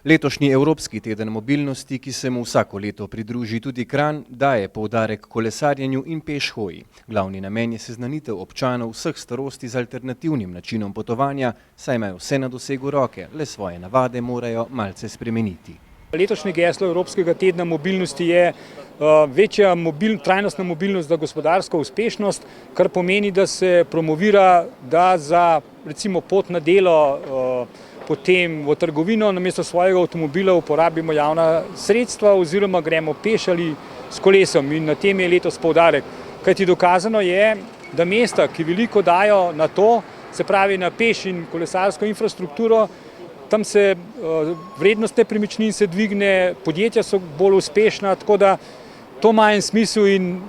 Letošnji Evropski teden mobilnosti, ki se mu vsako leto pridruži tudi Kranj, daje poudarek kolesarjenju in pešhoji. Glavni namen je seznanitev občanov vseh starosti z alternativnim načinom potovanja, saj imajo vse na dosegu roke, le svoje navade morajo malce spremeniti. Letošnje geslo Evropskega tedna mobilnosti je večja trajnostna mobilnost za gospodarsko uspešnost, kar pomeni, da se promovira, da za recimo pot na delo, potem v trgovino namesto svojega avtomobila uporabimo javna sredstva oziroma gremo peš ali s kolesom, in na tem je letos poudarek. Kajti dokazano je, da mesta, ki veliko dajo na to, se pravi na peš in kolesarsko infrastrukturo, tam se vrednost nepremičnin se dvigne, podjetja so bolj uspešna, tako da to ima en smisel in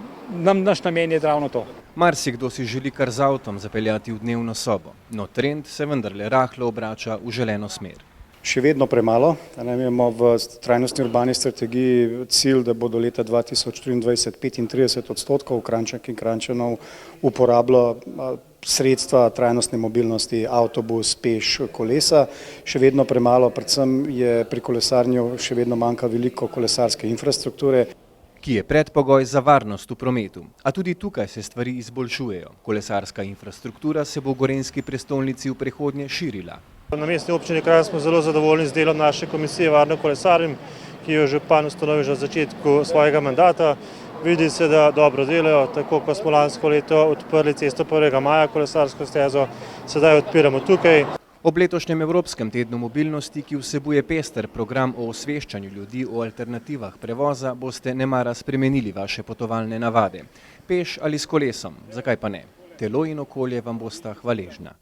naš namen je ravno to. Marsikdo si želi kar z avtom zapeljati v dnevno sobo, no trend se vendarle rahlo obrača v želeno smer. Še vedno premalo. Imamo v trajnostni urbani strategiji cilj, da bo do leta 2023 35% Kranjčank in Kranjčanov uporabilo sredstva trajnostne mobilnosti, avtobus, peš, kolesa. Še vedno premalo, predvsem je pri kolesarjenju še vedno manjka veliko kolesarske infrastrukture, ki je predpogoj za varnost v prometu. A tudi tukaj se stvari izboljšujejo. Kolesarska infrastruktura se bo v gorenjski prestolnici v prihodnje širila. Na Mestni občini Kranj smo zelo zadovoljni z delom naše komisije Varno kolesarjem, ki jo župan ustanovil že v začetku svojega mandata. Vidi se, da dobro delajo, tako ko smo lansko leto odprli cesto 1. maja kolesarsko stezo, sedaj odpiramo tukaj. Ob letošnjem Evropskem tednu mobilnosti, ki vsebuje pester program o osveščanju ljudi o alternativah prevoza, boste nemara spremenili vaše potovalne navade. Peš ali s kolesom, zakaj pa ne? Telo in okolje vam bosta hvaležna.